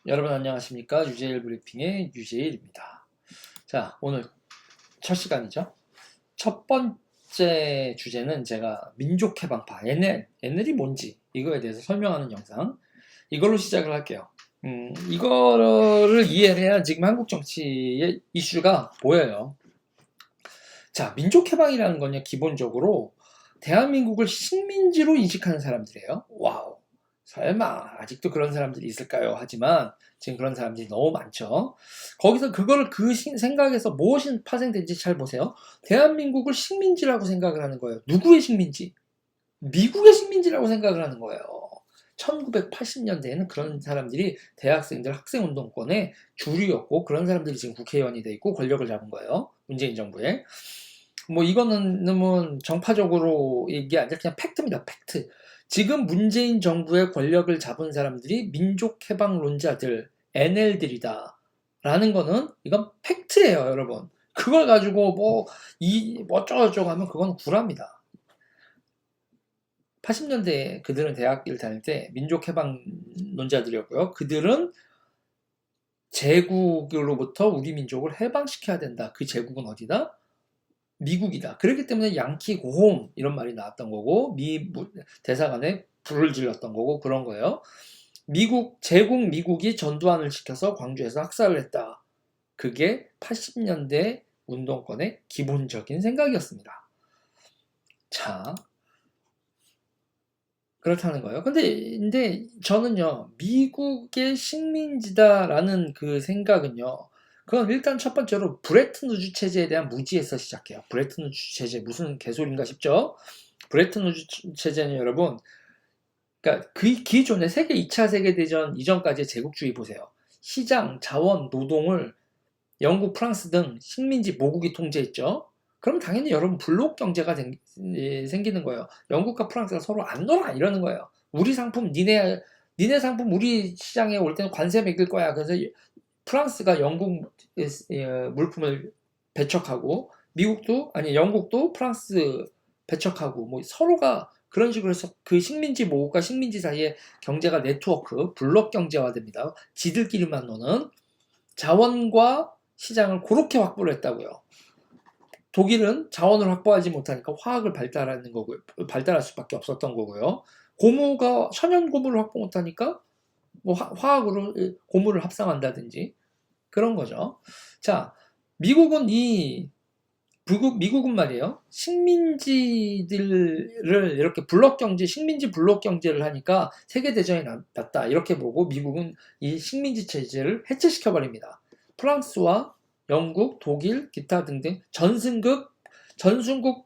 여러분 안녕하십니까? 유재일 브리핑의 유재일입니다. 자, 오늘 첫 시간이죠. 첫 번째 주제는 제가 민족해방파, NL이 뭔지 이거에 대해서 설명하는 영상, 이걸로 시작을 할게요. 이거를 이해를 해야 지금 한국 정치의 이슈가 보여요. 자, 민족해방이라는 건요, 기본적으로 대한민국을 식민지로 인식하는 사람들이에요. 와우. 설마 아직도 그런 사람들이 있을까요? 하지만 지금 그런 사람들이 너무 많죠. 거기서 그거를 그 생각에서 무엇이 파생된지 잘 보세요. 대한민국을 식민지라고 생각을 하는 거예요. 누구의 식민지? 미국의 식민지라고 생각을 하는 거예요. 1980년대에는 그런 사람들이 대학생들 학생운동권의 주류였고, 그런 사람들이 지금 국회의원이 돼 있고 권력을 잡은 거예요. 문재인 정부에. 뭐 이거는 정파적으로 얘기 아니라 그냥 팩트입니다. 팩트. 지금 문재인 정부의 권력을 잡은 사람들이 민족해방론자들, NL들이다. 라는 거는 이건 팩트예요, 여러분. 그걸 가지고 뭐 어쩌고저쩌고 하면 그건 구라입니다. 80년대에 그들은 대학을 다닐 때 민족해방론자들이었고요. 그들은 제국으로부터 우리 민족을 해방시켜야 된다. 그 제국은 어디다? 미국이다. 그렇기 때문에 양키 고홈 이런 말이 나왔던 거고, 대사관에 불을 질렀던 거고, 그런 거예요. 제국 미국이 전두환을 시켜서 광주에서 학살을 했다. 그게 80년대 운동권의 기본적인 생각이었습니다. 자, 그렇다는 거예요. 근데 저는요, 미국의 식민지다라는 그 생각은요, 그건 일단 첫 번째로 브레튼 우즈 체제에 대한 무지에서 시작해요. 브레튼 우즈 체제 무슨 개소리인가 싶죠? 브레튼 우즈 체제는 여러분, 그러니까 그 기존의 세계 2차 세계대전 이전까지의 제국주의 보세요. 시장, 자원, 노동을 영국, 프랑스 등 식민지 모국이 통제했죠. 그럼 당연히 여러분 블록 경제가 생기는 거예요. 영국과 프랑스가 서로 안 놀아 이러는 거예요. 우리 상품 니네 상품 우리 시장에 올 때는 관세 매길 거야. 그래서 프랑스가 영국 물품을 배척하고 영국도 프랑스 배척하고 뭐 서로가 그런 식으로 해서 그 식민지 모국과 식민지 사이에 경제가 네트워크, 블록 경제화됩니다. 지들끼리만 노는 자원과 시장을 그렇게 확보를 했다고요. 독일은 자원을 확보하지 못하니까 화학을 발달할 수밖에 없었던 거고요. 천연 고무를 확보 못하니까 뭐 화학으로 고무를 합성한다든지 그런 거죠. 자, 미국은 말이에요. 식민지들을 이렇게 식민지 블록 경제를 하니까 세계대전이 났다. 이렇게 보고 미국은 이 식민지 체제를 해체시켜 버립니다. 프랑스와 영국, 독일, 기타 등등 전순국,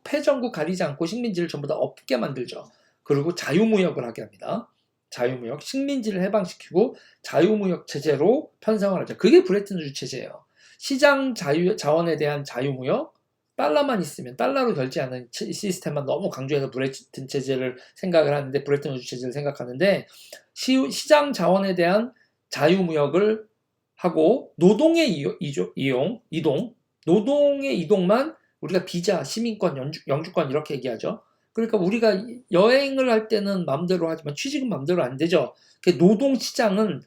패전국 가리지 않고 식민지를 전부 다 없게 만들죠. 그리고 자유무역을 하게 합니다. 자유무역, 식민지를 해방시키고 자유무역 체제로 편성을 하죠. 그게 브레튼 우즈 체제예요. 시장 자원에 대한 자유무역, 달러만 있으면 달러로 결제하는 시스템만 너무 강조해서 브레튼 체제를 생각을 하는데, 브레튼 우즈 체제를 생각하는데, 시장 자원에 대한 자유무역을 하고 노동의 이동, 노동의 이동만 우리가 비자, 시민권, 영주권 이렇게 얘기하죠. 그러니까 우리가 여행을 할 때는 마음대로 하지만 취직은 마음대로 안 되죠. 노동시장은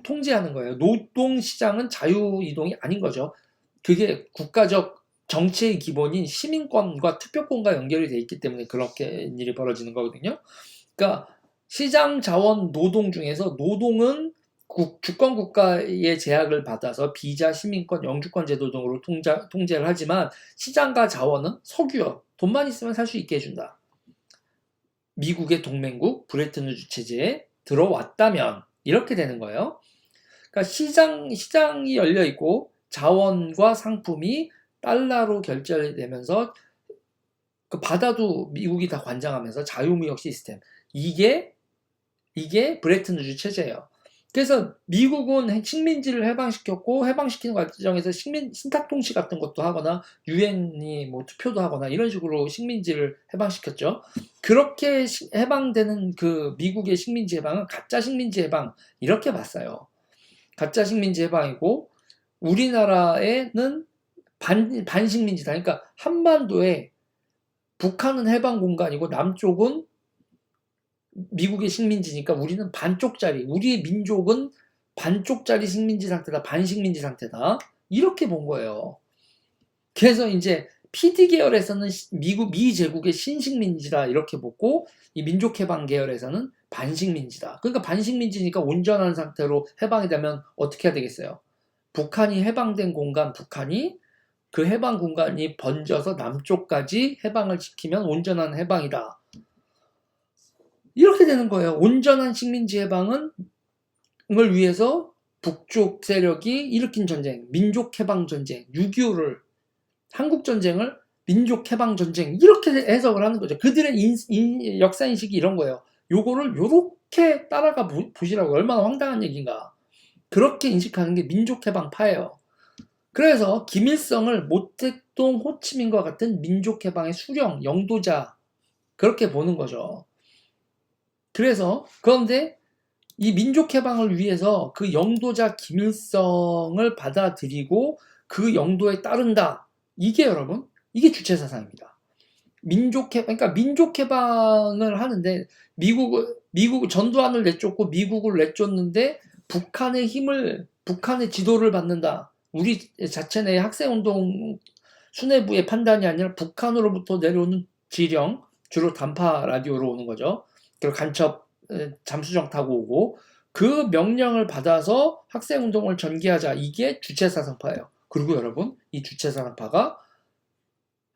통제하는 거예요. 노동시장은 자유이동이 아닌 거죠. 그게 국가적 정치의 기본인 시민권과 투표권과 연결이 돼 있기 때문에 그렇게 일이 벌어지는 거거든요. 그러니까 시장 자원 노동 중에서 노동은 주권 국가의 제약을 받아서 비자, 시민권, 영주권 제도 등으로 통제를 하지만 시장과 자원은 석유요. 돈만 있으면 살 수 있게 해준다. 미국의 동맹국 브레튼 우즈 체제에 들어왔다면 이렇게 되는 거예요. 그러니까 시장이 열려 있고 자원과 상품이 달러로 결제되면서 그 바다도 미국이 다 관장하면서 자유무역 시스템. 이게 브레튼 우즈 체제예요. 그래서 미국은 식민지를 해방시켰고, 해방시키는 과정에서 신탁통치 같은 것도 하거나 유엔이 뭐 투표도 하거나 이런 식으로 식민지를 해방시켰죠. 그렇게 해방되는 그 미국의 식민지 해방은 가짜 식민지 해방 이렇게 봤어요. 가짜 식민지 해방이고, 우리나라에는 반식민지다. 그러니까 한반도에 북한은 해방 공간이고 남쪽은 미국의 식민지니까 우리는 반쪽짜리, 우리 민족은 반쪽짜리 식민지 상태다, 반식민지 상태다. 이렇게 본 거예요. 그래서 이제 PD 계열에서는 미 제국의 신식민지다 이렇게 보고, 이 민족해방 계열에서는 반식민지다. 그러니까 반식민지니까 온전한 상태로 해방이 되면 어떻게 해야 되겠어요? 북한이 해방된 공간, 북한이 그 해방 공간이 번져서 남쪽까지 해방을 시키면 온전한 해방이다. 이렇게 되는 거예요. 온전한 식민지 해방을 위해서 북쪽 세력이 일으킨 전쟁, 민족해방전쟁, 6.25를, 한국전쟁을 민족해방전쟁, 이렇게 해석을 하는 거죠. 그들의 역사인식이 이런 거예요. 요거를 요렇게 따라가 보시라고. 얼마나 황당한 얘기인가. 그렇게 인식하는 게 민족해방파예요. 그래서 김일성을 모택동, 호치민과 같은 민족해방의 수령, 영도자, 그렇게 보는 거죠. 그런데 이 민족해방을 위해서 그 영도자 김일성을 받아들이고 그 영도에 따른다. 이게 여러분, 이게 주체사상입니다. 그러니까 민족해방을 하는데 미국 전두환을 내쫓고 미국을 내쫓는데 북한의 지도를 받는다. 우리 자체 내 학생운동 수뇌부의 판단이 아니라 북한으로부터 내려오는 지령, 주로 단파 라디오로 오는 거죠. 그리고 간첩 잠수정 타고 오고, 그 명령을 받아서 학생운동을 전개하자. 이게 주체사상파예요. 그리고 여러분, 이 주체사상파가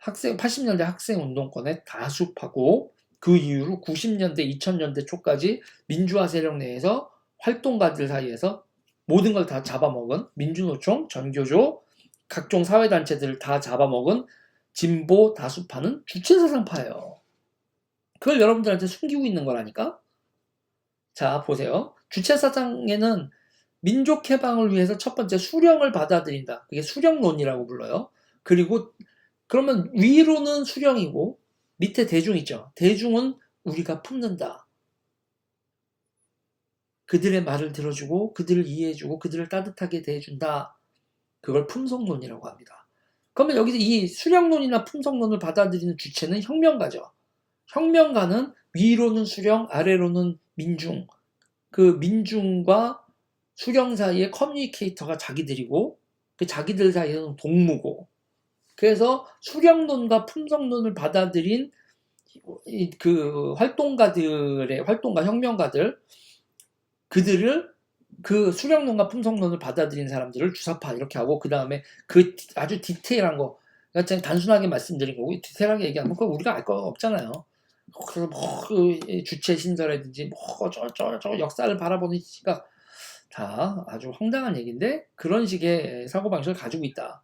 80년대 학생운동권의 다수파고, 그 이후로 90년대, 2000년대 초까지 민주화 세력 내에서 활동가들 사이에서 모든 걸 다 잡아먹은, 민주노총, 전교조, 각종 사회단체들을 다 잡아먹은 진보 다수파는 주체사상파예요. 그걸 여러분들한테 숨기고 있는 거라니까? 자, 보세요. 주체사상에는 민족해방을 위해서 첫 번째 수령을 받아들인다. 그게 수령론이라고 불러요. 그리고 그러면 위로는 수령이고 밑에 대중 있죠. 대중은 우리가 품는다. 그들의 말을 들어주고 그들을 이해해주고 그들을 따뜻하게 대해준다. 그걸 품성론이라고 합니다. 그러면 여기서 이 수령론이나 품성론을 받아들이는 주체는 혁명가죠. 혁명가는 위로는 수령, 아래로는 민중. 그 민중과 수령 사이의 커뮤니케이터가 자기들이고, 그 자기들 사이에는 동무고. 그래서 수령론과 품성론을 받아들인 그 활동가, 혁명가들, 그들을, 그 수령론과 품성론을 받아들인 사람들을 주사파 이렇게 하고, 그 다음에 그 아주 디테일한 거, 그러니까 단순하게 말씀드린 거고, 디테일하게 얘기하면 그거 우리가 알 거 없잖아요. 그래서 그 주체 신설이든지 저 역사를 바라보는 시각, 다 아주 황당한 얘기인데 그런 식의 사고방식을 가지고 있다.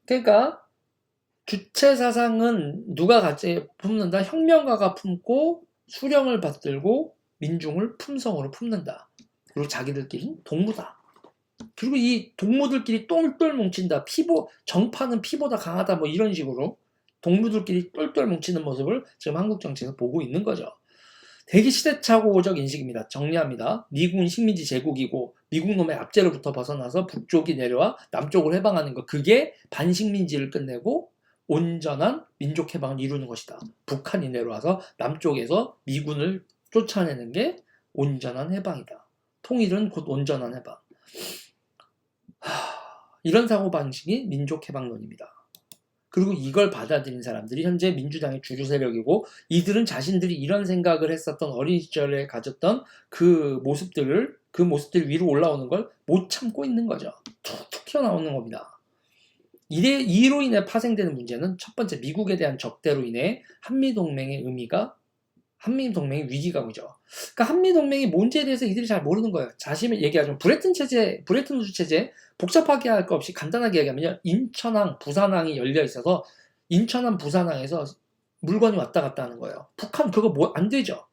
그러니까 주체 사상은 누가 같이 품는다? 혁명가가 품고 수령을 받들고 민중을 품성으로 품는다. 그리고 자기들끼리 동무다. 그리고 이 동무들끼리 똘똘 뭉친다. 정파는 피보다 강하다. 뭐 이런 식으로 동무들끼리 똘똘 뭉치는 모습을 지금 한국 정치에서 보고 있는 거죠. 되게 시대착오적 인식입니다. 정리합니다. 미국은 식민지 제국이고 미국 놈의 압제로부터 벗어나서 북쪽이 내려와 남쪽을 해방하는 것, 그게 반식민지를 끝내고 온전한 민족 해방을 이루는 것이다. 북한이 내려와서 남쪽에서 미군을 쫓아내는 게 온전한 해방이다. 통일은 곧 온전한 해방. 이런 사고방식이 민족해방론입니다. 그리고 이걸 받아들인 사람들이 현재 민주당의 주류 세력이고, 이들은 자신들이 이런 생각을 했었던 어린 시절에 가졌던 그 모습들 위로 올라오는 걸 못 참고 있는 거죠. 툭툭 튀어나오는 겁니다. 이로 인해 파생되는 문제는 첫 번째, 미국에 대한 적대로 인해 한미동맹의 위기가 오죠. 그러니까 한미동맹이 뭔지에 대해서 이들이 잘 모르는 거예요. 자신을 얘기하자면 브레튼 우드 체제, 복잡하게 할 거 없이 간단하게 얘기하면요, 인천항, 부산항이 열려 있어서 인천항, 부산항에서 물건이 왔다 갔다 하는 거예요. 북한 그거 안 되죠.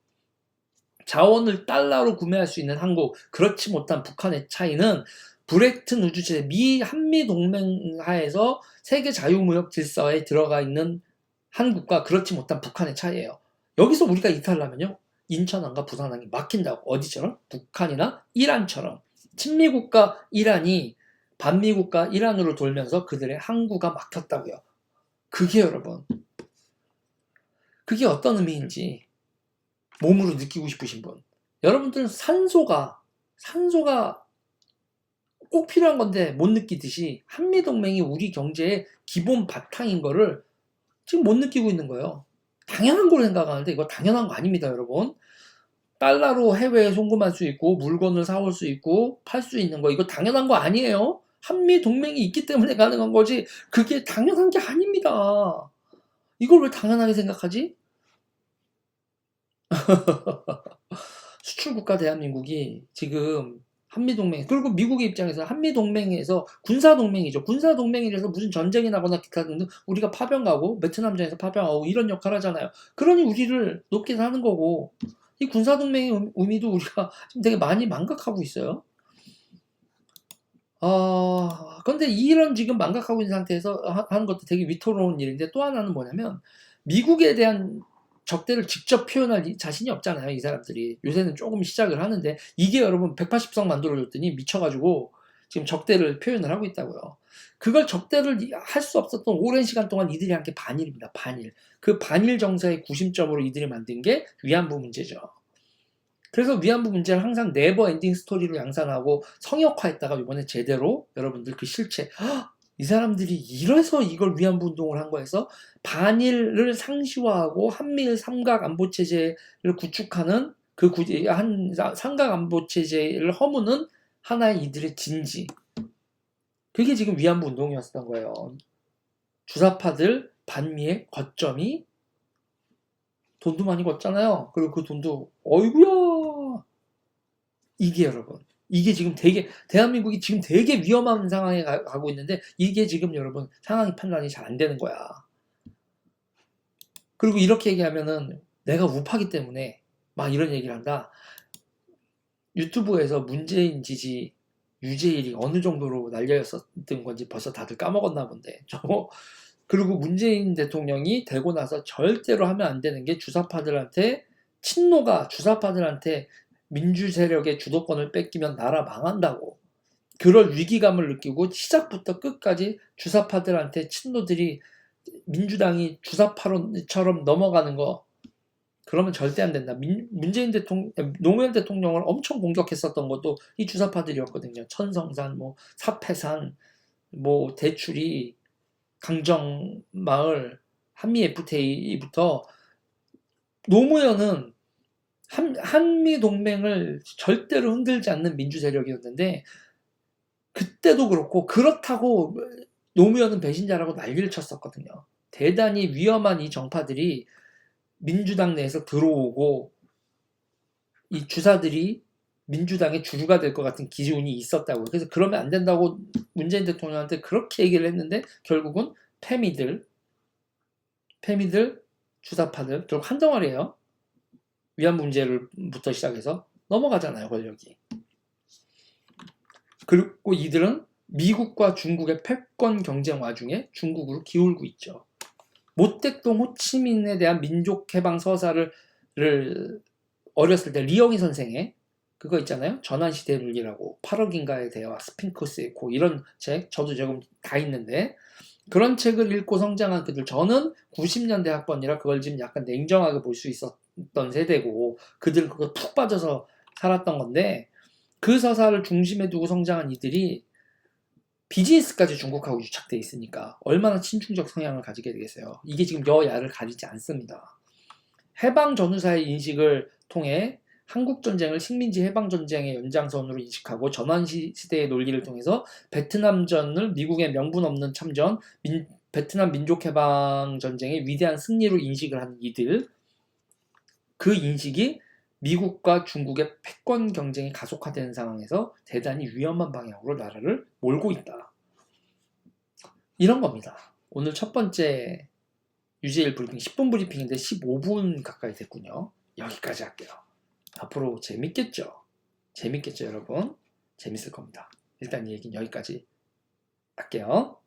자원을 달러로 구매할 수 있는 한국, 그렇지 못한 북한의 차이는 브레튼 우드 체제, 한미 동맹 하에서 세계 자유무역 질서에 들어가 있는 한국과 그렇지 못한 북한의 차이예요. 여기서 우리가 이탈하면요, 인천항과 부산항이 막힌다고. 어디처럼? 북한이나 이란처럼. 친미국가 이란이 반미국가 이란으로 돌면서 그들의 항구가 막혔다고요. 그게 여러분, 그게 어떤 의미인지 몸으로 느끼고 싶으신 분, 여러분들은 산소가 꼭 필요한 건데 못 느끼듯이 한미동맹이 우리 경제의 기본 바탕인 거를 지금 못 느끼고 있는 거예요. 당연한 걸 생각하는데 이거 당연한 거 아닙니다, 여러분. 달러로 해외에 송금할 수 있고 물건을 사올 수 있고 팔 수 있는 거 이거 당연한 거 아니에요. 한미 동맹이 있기 때문에 가능한 거지 그게 당연한 게 아닙니다. 이걸 왜 당연하게 생각하지? 수출국가 대한민국이 지금 한미동맹 그리고 미국의 입장에서 한미동맹에서 군사동맹이죠. 군사동맹이라서 무슨 전쟁이 나거나 기타 등등 우리가 파병가고 베트남전에서 파병하고 이런 역할 하잖아요. 그러니 우리를 높게 사는 거고 이 군사동맹의 의미도 우리가 지금 되게 많이 망각하고 있어요. 그런데 이런 지금 망각하고 있는 상태에서 하는 것도 되게 위태로운 일인데 또 하나는 뭐냐면 미국에 대한 적대를 직접 표현할 자신이 없잖아요. 이 사람들이. 요새는 조금 시작을 하는데 이게 여러분 180석 만들어줬더니 미쳐가지고 지금 적대를 표현을 하고 있다고요. 그걸 적대를 할 수 없었던 오랜 시간 동안 이들이 한 게 반일입니다. 반일. 그 반일 정서의 구심점으로 이들이 만든 게 위안부 문제죠. 그래서 위안부 문제를 항상 네버 엔딩 스토리로 양산하고 성역화했다가 이번에 제대로 여러분들 그 실체 이 사람들이 이래서 이걸 위안부 운동을 한 거에서 반일을 상시화하고 한미일 삼각 안보 체제를 구축하는 그 한 삼각 안보 체제를 허무는 하나의 이들의 진지 그게 지금 위안부 운동이었던 거예요. 주사파들 반미의 거점이 돈도 많이 걷잖아요. 그리고 그 돈도 어이구야 이게 여러분 이게 지금 되게 대한민국이 지금 되게 위험한 상황에 가고 있는데 이게 지금 여러분 상황이 판단이 잘 안 되는 거야. 그리고 이렇게 얘기하면은 내가 우파기 때문에 막 이런 얘기를 한다. 유튜브에서 문재인 지지 유죄일이 어느 정도로 날려였었던 건지 벌써 다들 까먹었나 본데. 그리고 문재인 대통령이 되고 나서 절대로 하면 안 되는 게 주사파들한테 친노가 주사파들한테 민주 세력의 주도권을 뺏기면 나라 망한다고. 그럴 위기감을 느끼고 시작부터 끝까지 주사파들한테 친노들이 민주당이 주사파처럼 넘어가는 거 그러면 절대 안 된다. 문재인 대통령, 노무현 대통령을 엄청 공격했었던 것도 이 주사파들이었거든요. 천성산, 뭐 사패산, 뭐 대출이, 강정마을, 한미 FTA부터 노무현은 한미 동맹을 절대로 흔들지 않는 민주 세력이었는데 그때도 그렇고 그렇다고 노무현은 배신자라고 난리를 쳤었거든요. 대단히 위험한 이 정파들이 민주당 내에서 들어오고 이 주사들이 민주당의 주류가 될 것 같은 기운이 있었다고. 그래서 그러면 안 된다고 문재인 대통령한테 그렇게 얘기를 했는데 결국은 패미들, 주사파들, 결국 한 덩어리예요. 위안부 문제부터 시작해서 넘어가잖아요, 권력이. 그리고 이들은 미국과 중국의 패권 경쟁 와중에 중국으로 기울고 있죠. 모택동 호치민에 대한 민족해방 서사를 어렸을 때 리영희 선생의 그거 있잖아요. 전환시대 논리라고 8억인가의 대화, 스핑크스의 고 이런 책 저도 조금 다 있는데 그런 책을 읽고 성장한 그들 저는 90년대 학번이라 그걸 지금 약간 냉정하게 볼 수 있었던 세대고 그들 그거 푹 빠져서 살았던 건데 그 서사를 중심에 두고 성장한 이들이 비즈니스까지 중국하고 유착돼 있으니까 얼마나 친중적 성향을 가지게 되겠어요. 이게 지금 여야를 가리지 않습니다. 해방 전후사의 인식을 통해 한국전쟁을 식민지 해방전쟁의 연장선으로 인식하고 전환시대의 논리를 통해서 베트남전을 미국의 명분 없는 참전, 베트남 민족해방전쟁의 위대한 승리로 인식을 하는 이들 그 인식이 미국과 중국의 패권 경쟁이 가속화되는 상황에서 대단히 위험한 방향으로 나라를 몰고 있다. 이런 겁니다. 오늘 첫 번째 유재일 브리핑 10분 브리핑인데 15분 가까이 됐군요. 여기까지 할게요. 앞으로 재밌겠죠? 재밌겠죠, 여러분? 재밌을 겁니다. 일단 이 얘기는 여기까지 할게요.